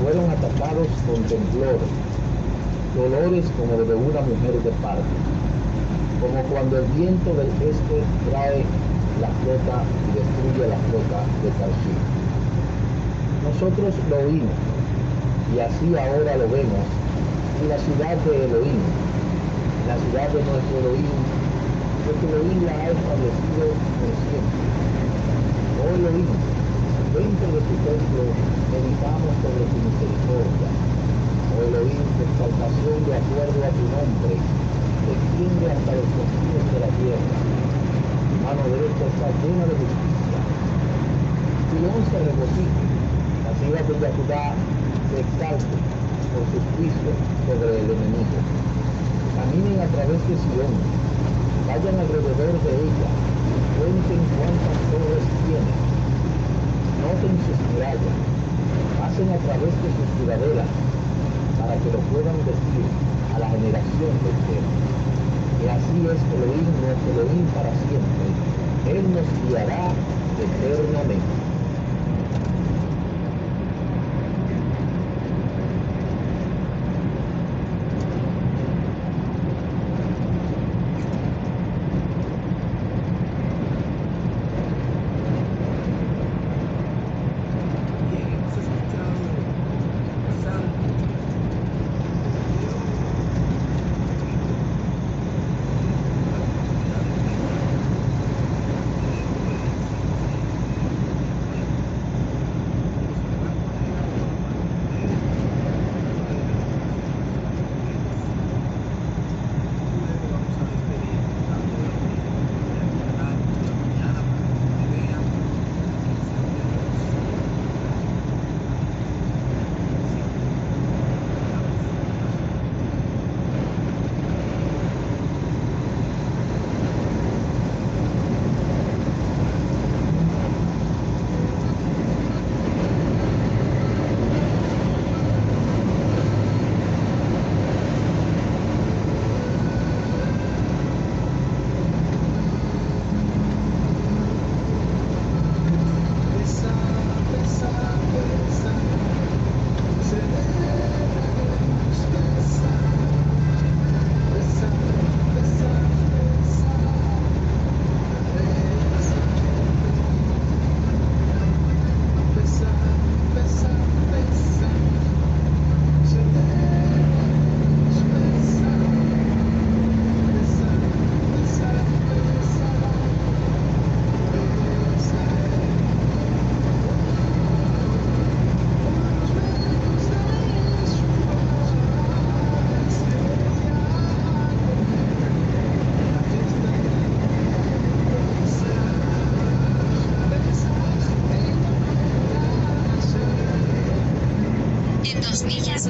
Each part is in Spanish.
fueron atacados con temblores, dolores como los de una mujer de parto, como cuando el viento del este trae la flota y destruye la flota de Tarshish. Nosotros lo oímos y así ahora lo vemos en la ciudad de Elohim, la ciudad de nuestro Elohim, porque Elohim la ha establecido por siempre. Oh Elohim, dentro de tu templo meditamos sobre tu misericordia. Oh Elohim, tu exaltación de acuerdo a tu nombre se extiende hasta los confines de la tierra. Tu mano derecha está llena de justicia. Sion se regocije, las hijas de Jacudá se exalten por sus juicios sobre el enemigo. Caminen a través de Sion, vayan alrededor de ella y cuenten cuántas torres tiene. Noten sus murallas, pasen a través de sus ciudadelas para que lo puedan decir a la generación venidera. Que así es Elohim, nuestro Elohim para siempre. Él nos guiará eternamente.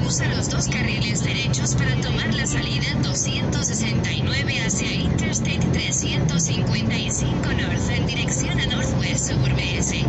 Usa los dos carriles derechos para tomar la salida 269 hacia Interstate 355 North en dirección a Northwest Suburbe S.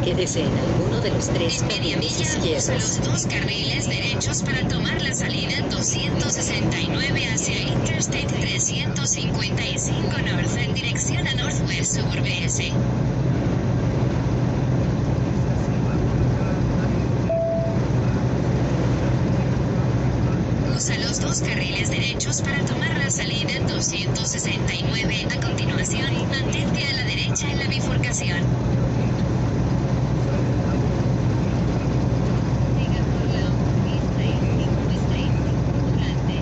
Quédese en alguno de los tres carriles izquierdos. Los dos carriles derechos para tomar la salida 269 hacia Interstate 355 North en dirección a Northwest Suburbe S. derechos para tomar la salida 269. A continuación, mantente a la derecha en la bifurcación. Siga por la autopista I-55 durante.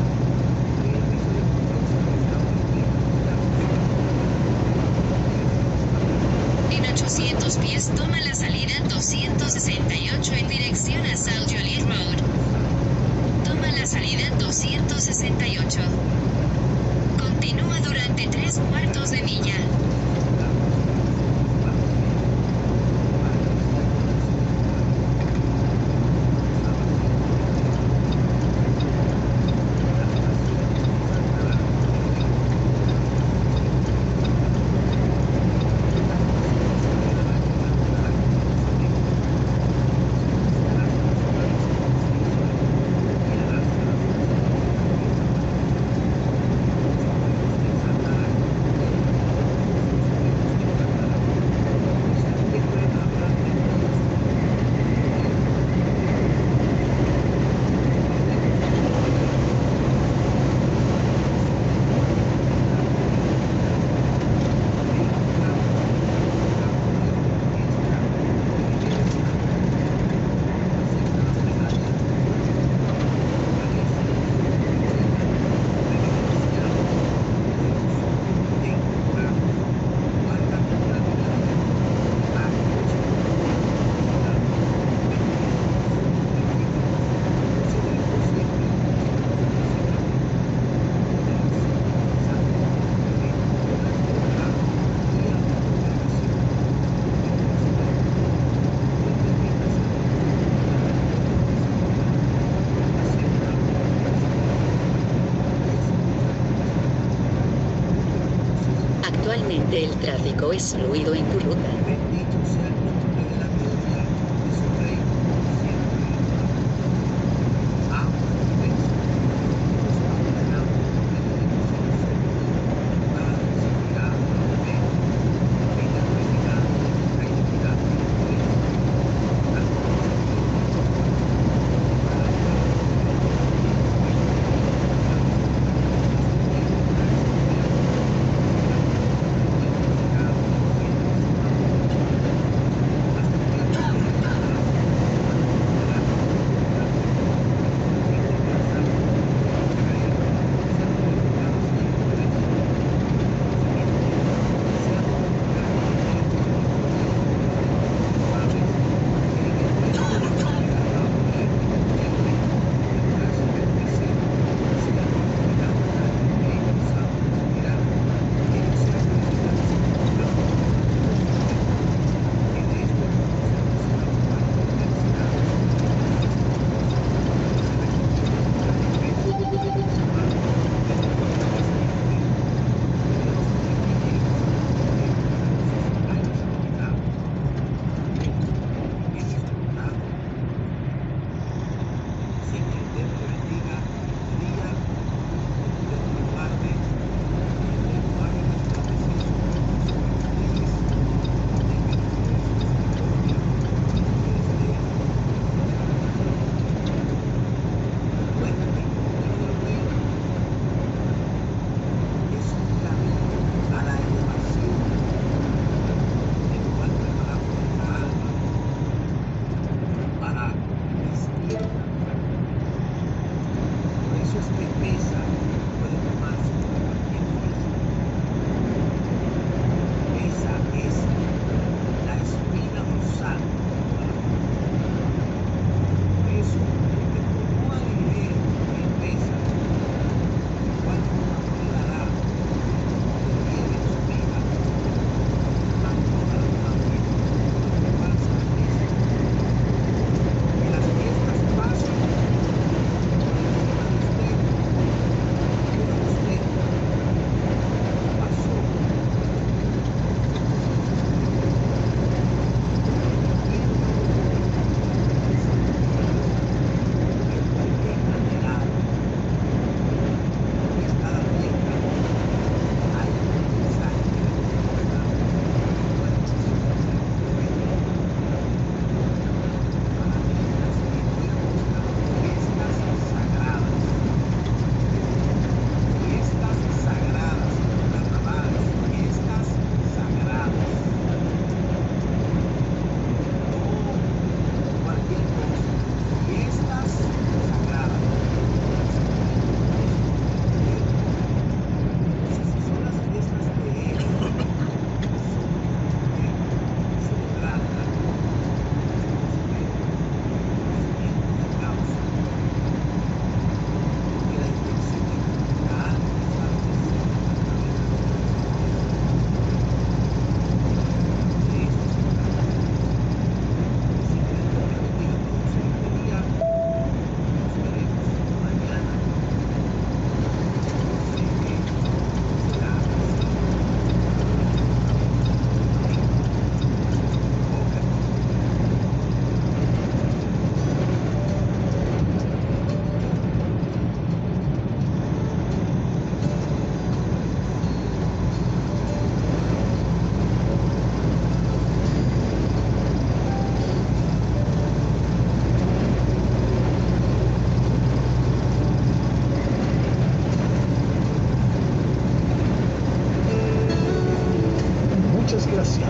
En 800 pies toma la salida 268 en dirección a South Joliet Road. Toma la salida 268. Continúa durante 3/4 de milla. Actualmente el tráfico es fluido en tu ruta. Bendito sea el nombre de la gloria de su reino siempre. Ahora ves, nos abandonamos de la devoción segura, paz, seguridad, amén. Vida felicidad, tranquilidad,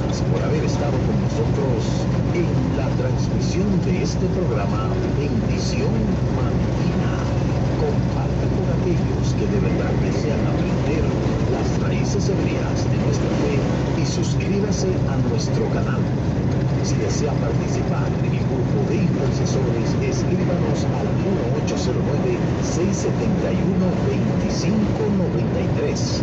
gracias por haber estado con nosotros en la transmisión de este programa Bendición Matutina. Comparte con aquellos que de verdad desean aprender las raíces hebreas de nuestra fe y suscríbase a nuestro canal. Si desea participar en el grupo de intercesores, escríbanos al 1809-671-2593.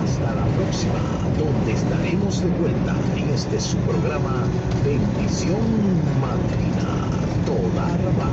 Hasta la próxima, donde estaremos de vuelta en este su programa Bendición Matutina. Toda Rabá.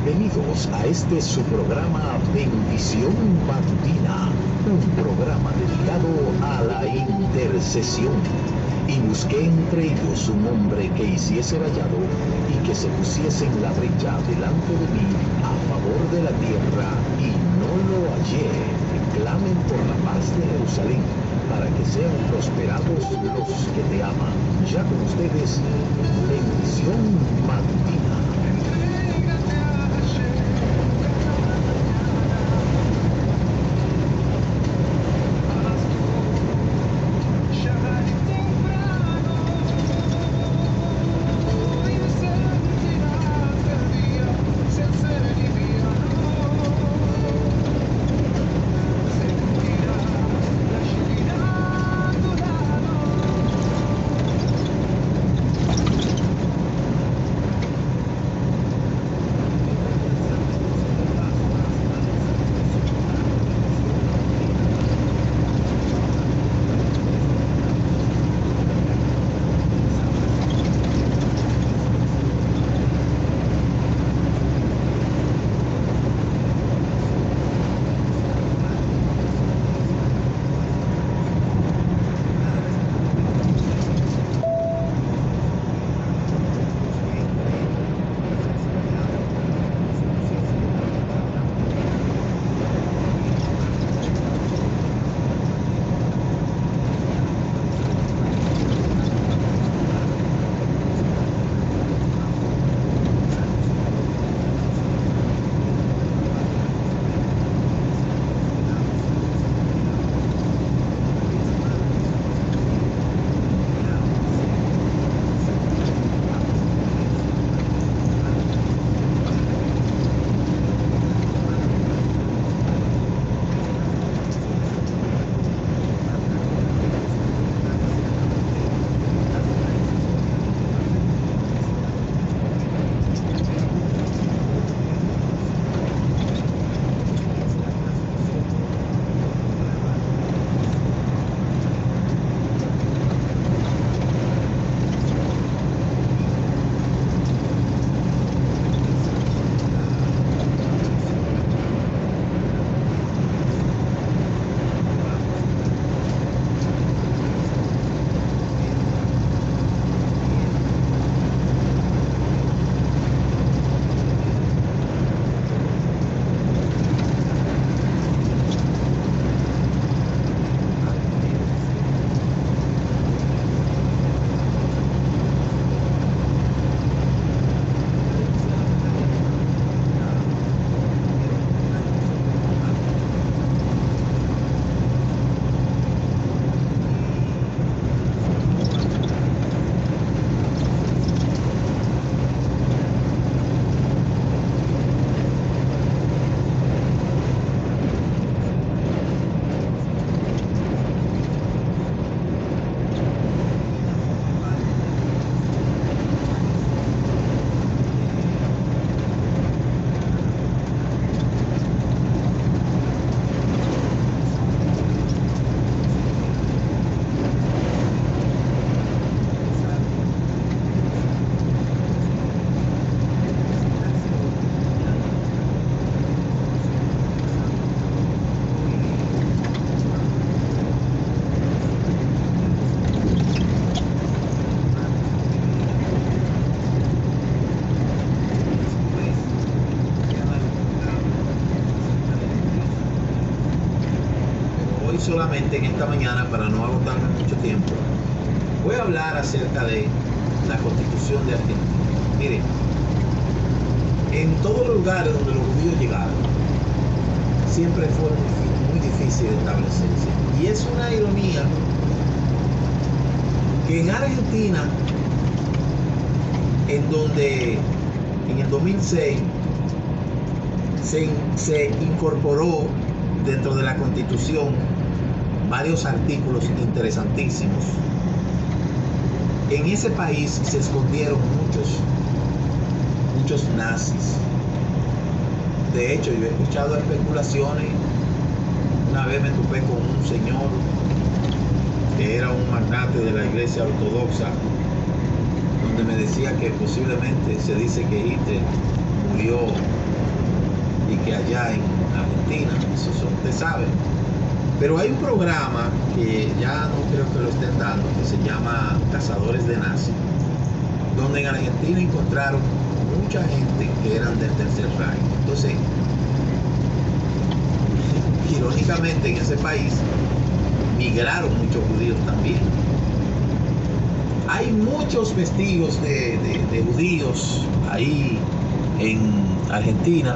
Bienvenidos a este su programa Bendición Matutina, un programa dedicado a la intercesión. Y busqué entre ellos un hombre que hiciese vallado y que se pusiese en la brecha delante de mí a favor de la tierra, y no lo hallé. Clamen por la paz de Jerusalén, para que sean prosperados los que te aman. Ya con ustedes, Bendición Matutina. hoy solamente en esta mañana, para no agotarme mucho tiempo, voy a hablar acerca de la Constitución de Argentina. Miren, en todos los lugares donde los judíos llegaron, siempre fue muy difícil establecerse. Y es una ironía que en Argentina, en donde en el 2006 se incorporó dentro de la Constitución varios artículos interesantísimos, en ese país se escondieron muchos nazis. De hecho, yo he escuchado especulaciones. Una vez me topé con un señor que era un magnate de la iglesia ortodoxa, donde me decía que posiblemente se dice que Hitler murió y que allá en Argentina, eso usted sabe. Pero hay un programa que ya no creo que lo estén dando, que se llama Cazadores de Nazis, donde en Argentina encontraron mucha gente que eran del Tercer Reich. Entonces, irónicamente, en ese país migraron muchos judíos también. Hay muchos vestigios de judíos ahí en Argentina.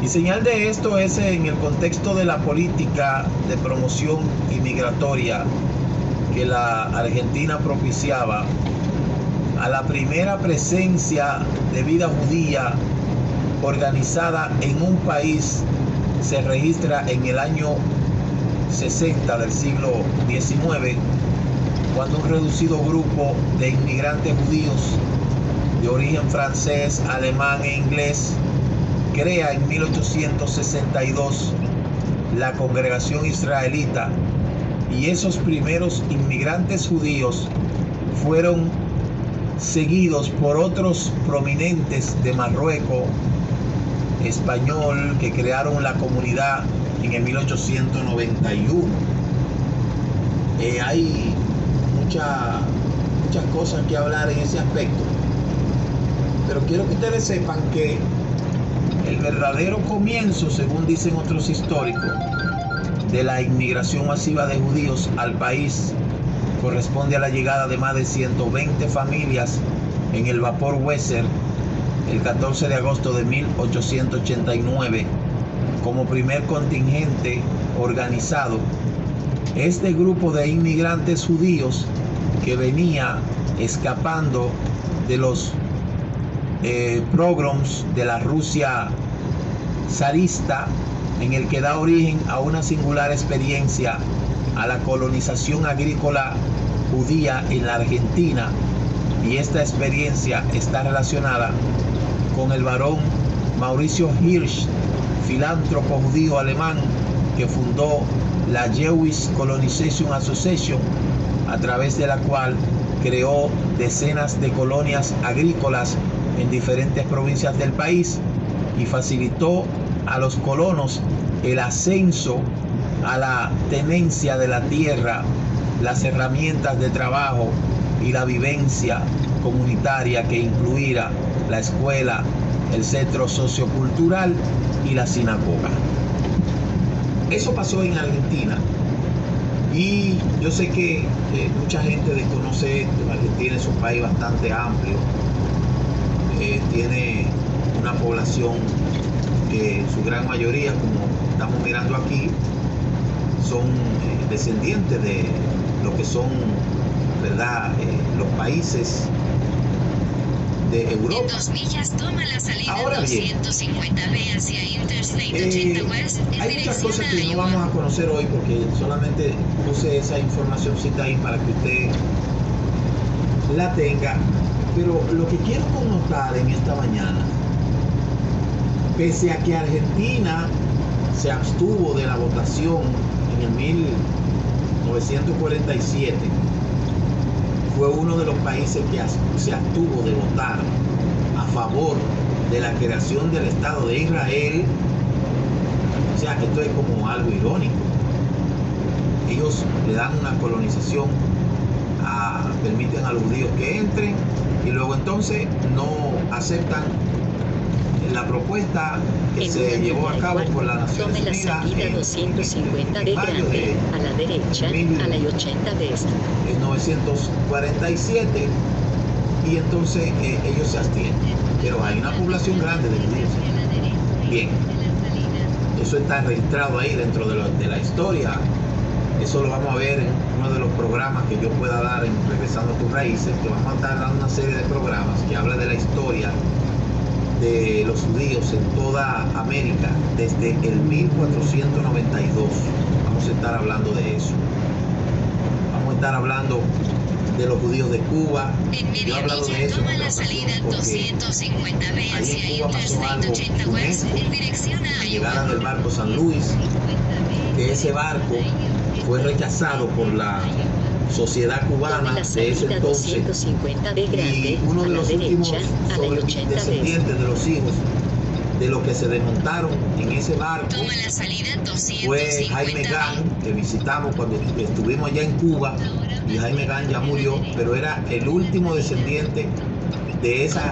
Y señal de esto es en el contexto de la política de promoción inmigratoria que la Argentina propiciaba. A la primera presencia de vida judía organizada en un país se registra en el año 60 del siglo XIX, cuando un reducido grupo de inmigrantes judíos de origen francés, alemán e inglés crea en 1862 la Congregación Israelita, y esos primeros inmigrantes judíos fueron seguidos por otros prominentes de Marruecos, español, que crearon la comunidad en el 1891. Hay muchas cosas que hablar en ese aspecto, pero quiero que ustedes sepan que el verdadero comienzo, según dicen otros históricos, de la inmigración masiva de judíos al país corresponde a la llegada de más de 120 familias en el vapor Weser el 14 de agosto de 1889 como primer contingente organizado. Este grupo de inmigrantes judíos que venía escapando de los pogroms de la Rusia zarista, en el que da origen a una singular experiencia a la colonización agrícola judía en la Argentina, y esta experiencia está relacionada con el varón Mauricio Hirsch, filántropo judío alemán que fundó la Jewish Colonization Association, a través de la cual creó decenas de colonias agrícolas en diferentes provincias del país y facilitó a los colonos el ascenso a la tenencia de la tierra, las herramientas de trabajo y la vivencia comunitaria que incluía la escuela, el centro sociocultural y la sinagoga. Eso pasó en Argentina, y yo sé que mucha gente desconoce esto. Argentina es un país bastante amplio, tiene una población que su gran mayoría, como estamos mirando aquí, son descendientes de lo que son, ¿verdad?, los países de Europa. En 2 millas toma la salida Ahora bien, 250B hacia Interstate 80 West en hay muchas dirección cosas a que no Iowa. vamos a conocer hoy, porque solamente puse esa informacióncita ahí para que usted la tenga. Pero lo que quiero connotar en esta mañana, pese a que Argentina se abstuvo de la votación en el 1947, fue uno de los países que se abstuvo de votar a favor de la creación del Estado de Israel. O sea, esto es como algo irónico. Ellos le dan una colonización, permiten a los judíos que entren, y luego entonces no aceptan la propuesta que En se una llevó a línea cabo igual, por las Naciones tome la Unidas salida en 250 de mayo grande, a la derecha, a la y 80 de este. 1947, y entonces ellos se abstienen. Pero hay una población grande de judíos. Bien, eso está registrado ahí dentro de la historia. Eso lo vamos a ver en uno de los programas que yo pueda dar en Regresando a tus Raíces, que vamos a estar dando una serie de programas que habla de la historia de los judíos en toda América desde el 1492. Vamos a estar hablando de eso. Vamos a estar hablando de los judíos de Cuba. En Yo he media hablado de milla, eso en toma otra la salida ocasión, porque 250B ahí hacia en Cuba pasó Interstate algo 80 West funesto, en dirección a la llegada del Iowa. barco San Luis, que ese barco fue rechazado por la sociedad Tome cubana la de ese salida entonces, 250 de grande, y uno a de la los últimos derecha, a la y 80 de este. descendientes de los hijos de los que se desmontaron en ese barco Toma la salida fue Jaime 250B. Gán, que visitamos cuando estuvimos allá en Cuba, y Jaime Gán ya murió, pero era el último descendiente de esos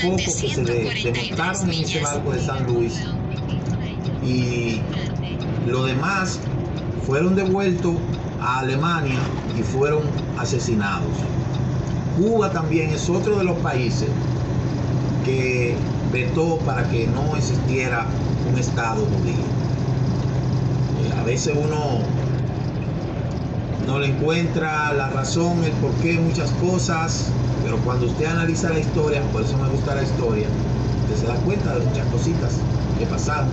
pocos que se desmontaron en ese barco de San Luis, y los demás fueron devueltos a Alemania y fueron asesinados. Cuba también es otro de los países que vetó para que no existiera un Estado judío. A veces uno no le encuentra la razón, el porqué, muchas cosas, pero cuando usted analiza la historia, por eso me gusta la historia, usted se da cuenta de muchas cositas que pasaron.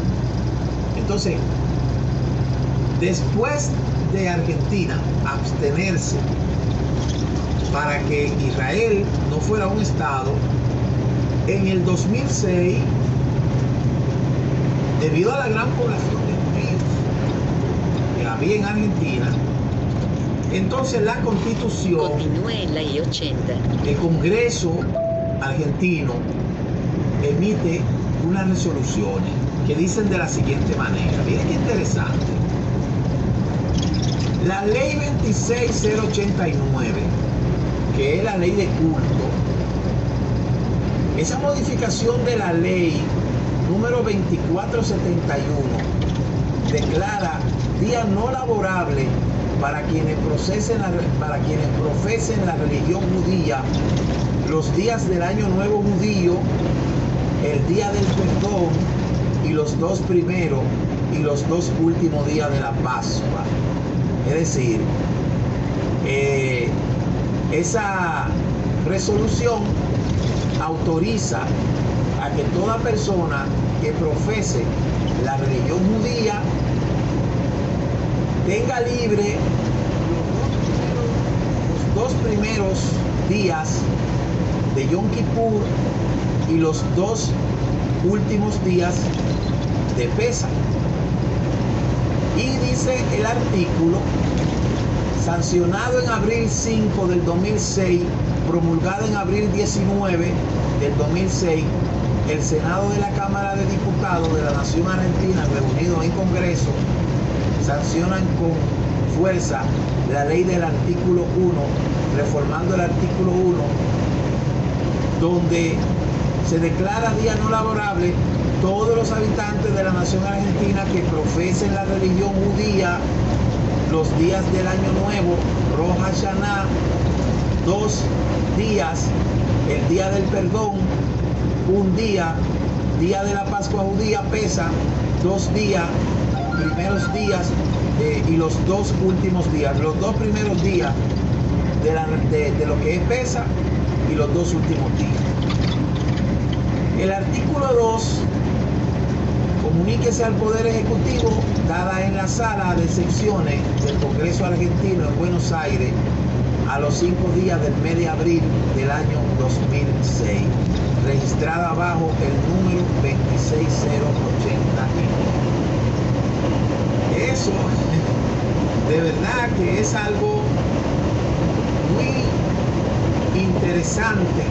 Entonces, después de Argentina abstenerse para que Israel no fuera un Estado, en el 2006, debido a la gran población de judíos que había en Argentina, entonces la Constitución, Continúe en la y 80. el Congreso argentino emite unas resoluciones que dicen de la siguiente manera. Miren qué interesante. La ley 26089, que es la ley de culto, esa modificación de la ley número 2471 declara día no laborable para quienes profesen la religión judía, los días del año nuevo judío, el día del perdón y los 2 primeros y los 2 últimos días de la Pascua. Es decir, esa resolución autoriza a que toda persona que profese la religión judía tenga libre los 2 primeros días de Yom Kippur y los 2 últimos días de Pesach. Y dice el artículo: sancionado en abril 5 del 2006, promulgado en abril 19 del 2006, el Senado de la Cámara de Diputados de la Nación Argentina, reunido en Congreso, sancionan con fuerza la ley del artículo 1, reformando el artículo 1, donde se declara día no laborable todos los habitantes de la nación argentina que profesen la religión judía los días del año nuevo, Rosh Hashanah, 2 días, el día del perdón, 1 día, día de la Pascua judía, Pesach, 2 días, primeros días y los 2 últimos días, los 2 primeros días de lo que es Pesach y los 2 últimos días. El artículo 2: comuníquese al Poder Ejecutivo, dada en la sala de secciones del Congreso Argentino en Buenos Aires, a los 5 días del mes de abril del año 2006, registrada bajo el número 26089. Eso, de verdad que es algo muy interesante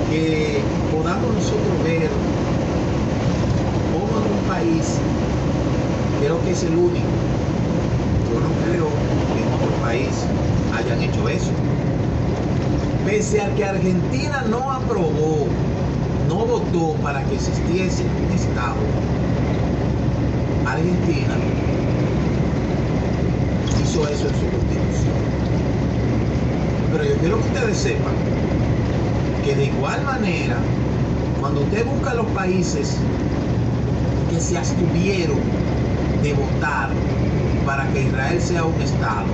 que podamos nosotros ver cómo en un país, creo que es el único, yo no creo que en otro país hayan hecho eso. Pese a que Argentina no aprobó no votó para que existiese un Estado, Argentina hizo eso en su constitución. Pero yo quiero que ustedes sepan que de igual manera, cuando usted busca los países que se abstuvieron de votar para que Israel sea un Estado,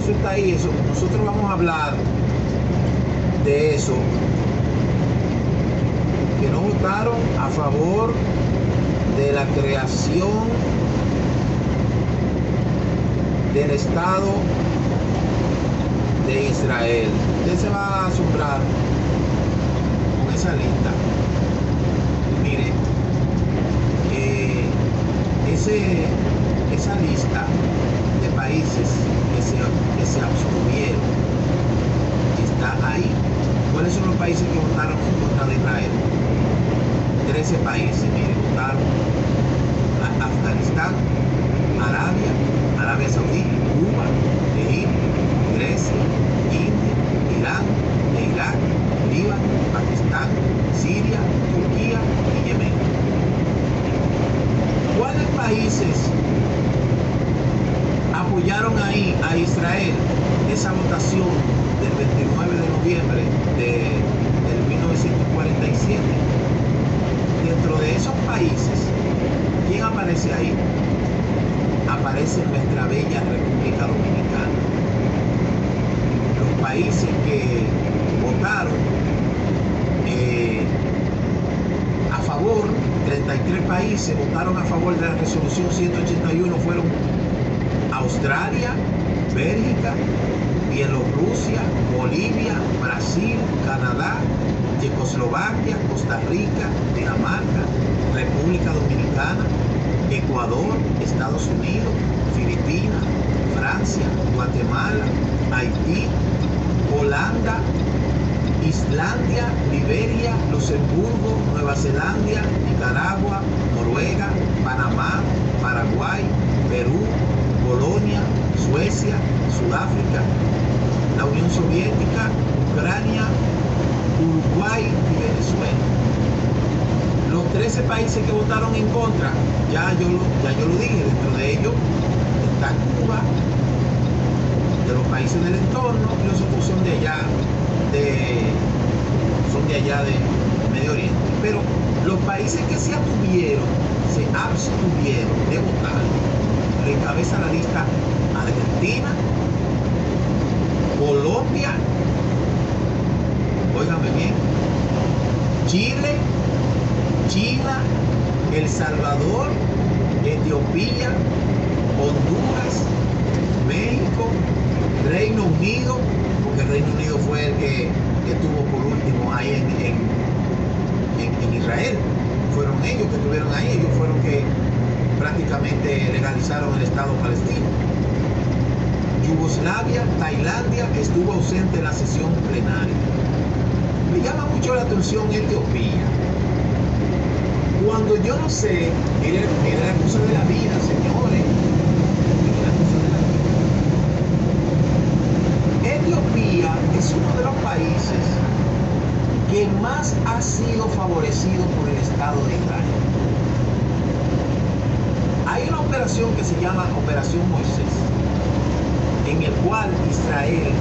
eso está ahí, eso. Nosotros vamos a hablar de eso, que no votaron a favor de la creación del Estado de Israel. Usted se va a asombrar con esa lista. Mire, esa lista de países que se abstuvieron está ahí. ¿Cuáles son los países que votaron en contra de Israel? 13 países, mire, votaron: Afganistán, Arabia Saudí, Cuba, Egipto, Grecia, India, Irán, Irak, Líbano, Pakistán, Siria, Turquía y Yemen. ¿Cuáles países apoyaron ahí a Israel? Esa votación del 29 de noviembre del 1947. Dentro de esos países, ¿quién aparece ahí? Aparece nuestra bella República Dominicana. Los países que votaron a favor, 33 países votaron a favor de la resolución 181, fueron Australia, Bélgica, Bielorrusia, Bolivia, Brasil, Canadá, Checoslovaquia, Costa Rica, Dinamarca, República Dominicana, Ecuador, Estados Unidos, Filipinas, Francia, Guatemala, Haití, Holanda, Islandia, Liberia, Luxemburgo, Nueva Zelanda, Nicaragua, Noruega, Panamá, Paraguay, Perú, Polonia, Suecia, Sudáfrica, la Unión Soviética, Ucrania, Uruguay y Venezuela. Los 13 países que votaron en contra, ya yo lo dije, dentro de ellos está Cuba, de los países del entorno, y los otros son de allá de Medio Oriente. Pero los países que se abstuvieron de votar, le encabeza la lista Argentina, Colombia, óigame bien, Chile, China, El Salvador, Etiopía, Honduras, México, Reino Unido, porque el Reino Unido fue el que estuvo por último ahí en Israel. Fueron ellos que estuvieron ahí, ellos fueron que prácticamente legalizaron el Estado palestino. Yugoslavia, Tailandia estuvo ausente en la sesión plenaria. Me llama mucho la atención Etiopía. Cuando yo no sé, mire la cosa de la vida, señores. Mire la cosa de la vida. Etiopía es uno de los países que más ha sido favorecido por el Estado de Israel. Hay una operación que se llama Operación Moisés, en el cual Israel